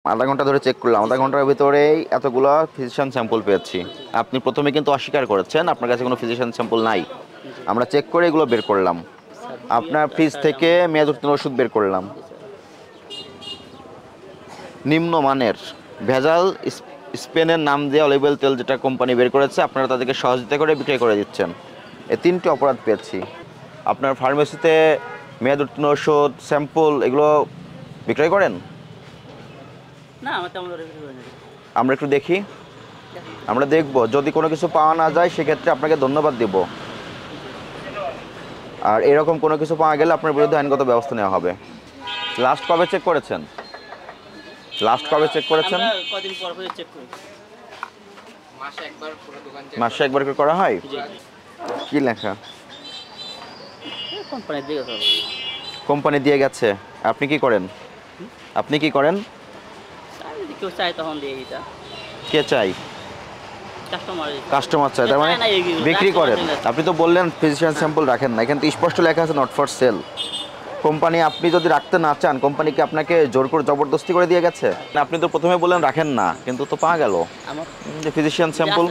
আধা ঘন্টা ধরে চেক করলাম, আধা ঘন্টার ভিতরেই এতগুলো ফিজিশিয়ান স্যাম্পল পেয়েছি। আপনি প্রথমে কিন্তু অস্বীকার করেছেন আপনার কাছে কোনো ফিজিশিয়ান স্যাম্পল নাই। আমরা চেক করে এগুলো বের করলাম, আপনার ফ্রিজ থেকে মেয়াদ উত্তীর্ণ ওষুধ বের করলাম, নিম্নমানের ভেজাল স্পেনের নাম দিয়ে অলিভ অয়েল তেল যেটা কোম্পানি বের করেছে, আপনারা তাদেরকে সহযোগিতা করে বিক্রয় করে দিচ্ছেন। এই তিনটি অপরাধ পেয়েছি। আপনার ফার্মেসিতে মেয়াদ উত্তীর্ণ ওষুধ স্যাম্পল এগুলো বিক্রয় করেন? না, আমার তেমন করে কিছু হয়নি। আমরা একটু দেখি, আমরা দেখব। যদি কোনো কিছু পাওয়া না যায় সেক্ষেত্রে আপনাকে ধন্যবাদ দিব, আর এরকম কোনো কিছু পাওয়া গেলে আপনার বিরুদ্ধে আইনগত ব্যবস্থা নেওয়া হবে। লাস্ট কবে চেক করেছেন? লাস্ট কবে চেক করেছেন? আমরা কদিন পর পর চেক করি। মাসে একবার করে করা হয়? জি। কি লেখা? কোম্পানি দিয়ে গেছে। কোম্পানি দিয়ে গেছে। আপনি কি করেন? আপনি কি করেন? আমি যদি কেউ চাই তখন দিয়ে দিতা। কে চাই? কাস্টমার। কাস্টমার চাই, তার মানে বিক্রি করেন। আপনি তো বললেন ফিজিশিয়ান স্যাম্পল রাখেন না, এখানে তো স্পষ্ট লেখা আছে নট ফর সেল। কোম্পানি আপনি যদি রাখতে না চান, কোম্পানি কি আপনাকে জোর করে জবরদস্তি করে দিয়ে গেছে? না, আপনি তো প্রথমে বললেন রাখেন না, কিন্তু তো পাওয়া গেল আমার ফিজিশিয়ান স্যাম্পল।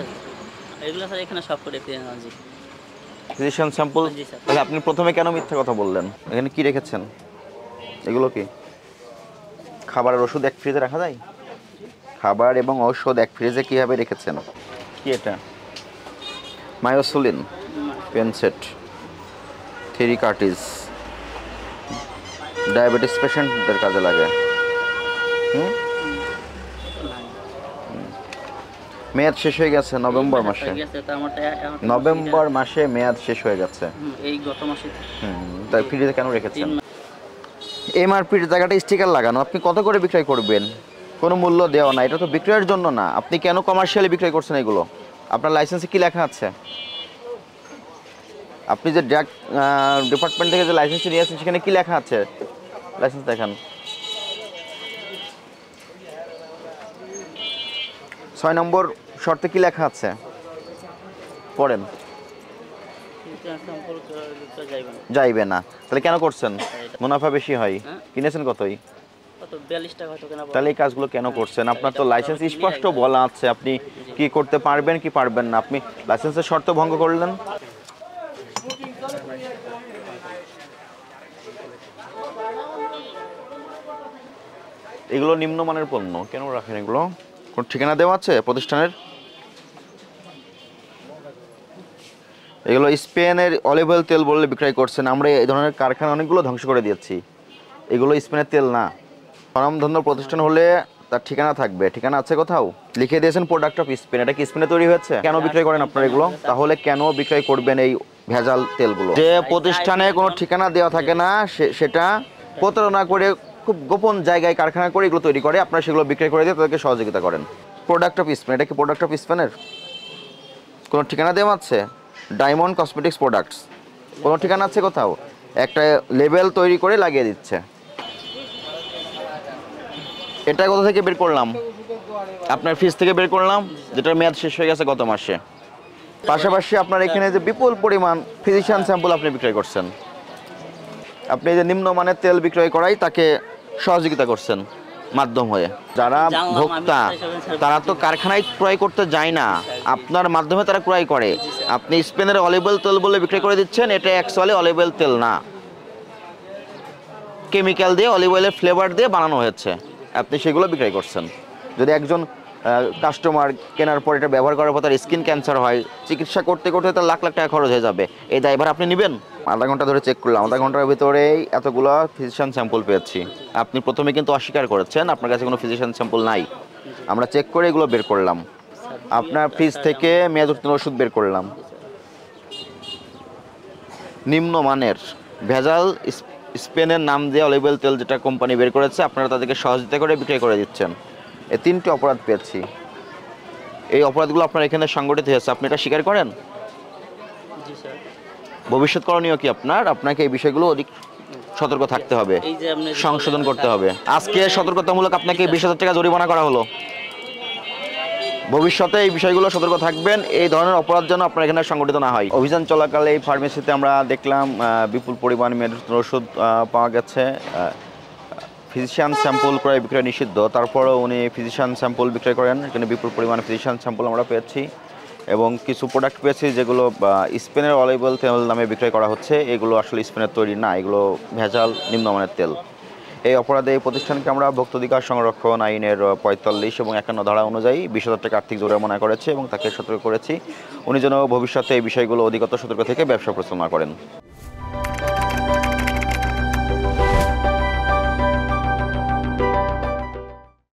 এগুলো স্যার এখানে সব করে ফিরে জি। Physician sample. জি স্যার। তাহলে আপনি প্রথমে কেন মিথ্যা কথা বললেন? এখানে কি রেখেছেন? এগুলো কি খাবারের ওষুধ এক ফ্রিজে রাখা যায়? খাবার এবং ঔষধ এক ফ্রিজে কীভাবে রেখেছেন? কি এটা? মায়োসুলিন পেনসেট, থ্রি কার্টিজ, ডায়াবেটিস পেশেন্টদের কাজে লাগে। মেয়াদ শেষ হয়ে গেছে নভেম্বর মাসে। নভেম্বর মাসে মেয়াদ শেষ হয়ে গেছে। এই গত মাসে। তাই ফ্রিজে কেন রেখেছেন? এমআরপির জায়গাটা স্টিকার লাগানো। আপনি কত করে বিক্রয় করবেন? কোনো মূল্য দেওয়া না, এটা তো বিক্রয়ের জন্য না। আপনি কেন কমার্শিয়ালি বিক্রয় করছেন এগুলো? আপনার লাইসেন্সে কি লেখা আছে? আপনি যে ড্রাগ ডিপার্টমেন্ট থেকে যে লাইসেন্সটি নিয়েছেন সেখানে কি লেখা আছে? লাইসেন্স দেখান। 6 নম্বর শর্তে কি লেখা আছে পড়েন। যাইবে না, তাহলে কেন করছেন? মুনাফা বেশি হয়। কিনেছেন কতই? তাহলে এই কাজগুলো কেন করছেন? আপনার তো লাইসেন্স স্পষ্ট বলা আছে আপনি কি করতে পারবেন কি পারবেন না। আপনি লাইসেন্সের শর্ত ভঙ্গ করলেন। এগুলো নিম্নমানের পণ্য, কেন রাখেন এগুলো? কোন ঠিকানা দেওয়া আছে প্রতিষ্ঠানের? এগুলো স্পেনের অলিভ অয়েল তেল বলে বিক্রয় করছেন। আমরা এই ধরনের কারখানা অনেকগুলো ধ্বংস করে দিয়েছি। এগুলো স্পেনের তেল না। স্বনামধন্য প্রতিষ্ঠান হলে তার ঠিকানা থাকবে। ঠিকানা আছে কোথাও? লিখে দিয়েছেন প্রোডাক্ট অফ স্পেন। এটা কি স্পেনে তৈরি হয়েছে? কেন বিক্রয় করেন আপনারা এগুলো? তাহলে কেন বিক্রয় করবেন এই ভেজাল তেলগুলো? যে প্রতিষ্ঠানে কোনো ঠিকানা দেওয়া থাকে না, সেটা প্রতারণা করে খুব গোপন জায়গায় কারখানা করে এগুলো তৈরি করে, আপনারা সেগুলো বিক্রয় করে দিয়ে তাদেরকে সহযোগিতা করেন। প্রোডাক্ট অফ স্পেন, এটা কি প্রোডাক্ট অফ স্পেনের কোনো ঠিকানা দেওয়া আছে? ডায়মন্ড কসমেটিক্স প্রোডাক্টস, কোনো ঠিকানা আছে কোথাও? একটা লেবেল তৈরি করে লাগিয়ে দিচ্ছে। এটা কোথা থেকে বের করলাম? আপনার ফ্রিজ থেকে বের করলাম, যেটার মেয়াদ শেষ হয়ে গেছে গত মাসে। পাশাপাশি আপনার এখানে যে বিপুল পরিমাণ ফিজিশিয়ান স্যাম্পল আপনি বিক্রয় করছেন। আপনি যে নিম্নমানের তেল বিক্রয় করাই তাকে সহযোগিতা করছেন মাধ্যম হয়ে। যারা ভোক্তা তারা তো কারখানায় ক্রয় করতে যায় না, আপনার মাধ্যমে তারা ক্রয় করে। আপনি স্পেনের অলিভ অয়েল তেল বলে বিক্রয় করে দিচ্ছেন, এটা অ্যাকচুয়ালি অলিভ অয়েল তেল না, কেমিক্যাল দিয়ে অলিভ অয়েলের ফ্লেভার দিয়ে বানানো হয়েছে। আপনি সেগুলো বিক্রয় করছেন। যদি একজন কাস্টমার কেনার পর এটা ব্যবহার করার পর তার স্কিন ক্যান্সার হয়, চিকিৎসা করতে করতে তার লাখ লাখ টাকা খরচ হয়ে যাবে। এই দায়ভার আপনি নেবেন? আধা ঘন্টা ধরে চেক করলাম, আধা ঘন্টার ভিতরেই এতগুলো ফিজিশিয়ান স্যাম্পল পেয়েছি। আপনি প্রথমে কিন্তু অস্বীকার করেছেন আপনার কাছে কোনো ফিজিশিয়ান স্যাম্পল নাই। আমরা চেক করে এগুলো বের করলাম, আপনার ফ্রিজ থেকে মেয়াদ উত্তীর্ণ ওষুধ বের করলাম, নিম্নমানের ভেজাল স্পেনের নাম দিয়ে অলিভ অয়েল তেল যেটা কোম্পানি বের করেছে, আপনারা তাদেরকে সহযোগিতা করে বিক্রয় করে দিচ্ছেন। এই তিনটি অপরাধ পেয়েছি। এই অপরাধগুলো আপনার এখানে সংগঠিত হয়েছে, আপনি এটা স্বীকার করেন? ভবিষ্যৎ করণীয় কি আপনার? আপনাকে এই বিষয়গুলো অধিক সতর্ক থাকতে হবে, সংশোধন করতে হবে। আজকে সতর্কতামূলক আপনাকে 20,000 টাকা জরিমানা করা হলো। ভবিষ্যতে এই বিষয়গুলো সতর্ক থাকবেন, এই ধরনের অপরাধ যেন আপনার এখানে সংগঠিত না হয়। অভিযান চলাকালে এই ফার্মেসিতে আমরা দেখলাম বিপুল পরিমাণ মেডিসিন ওষুধ পাওয়া গেছে। ফিজিশিয়ান স্যাম্পল ক্রয় বিক্রয় নিষিদ্ধ, তারপরেও উনি ফিজিশিয়ান স্যাম্পল বিক্রয় করেন। এখানে বিপুল পরিমাণে ফিজিশিয়ান স্যাম্পল আমরা পেয়েছি এবং কিছু প্রোডাক্ট পেয়েছি যেগুলো স্পেনের অলিভ অয়েল তেল নামে বিক্রয় করা হচ্ছে। এগুলো আসলে স্পেনের তৈরি না, এগুলো ভেজাল নিম্নমানের তেল। এই অপরাধে এই প্রতিষ্ঠানকে আমরা ভোক্তাধিকার সংরক্ষণ আইনের 45 এবং 51 ধারা অনুযায়ী 20,000 টাকা আর্থিক জরিমানা করেছে এবং তাকে সতর্ক করেছি উনি যেন ভবিষ্যতে এই বিষয়গুলো অধিকতর সতর্ক থেকে ব্যবসা পরিচালনা করেন।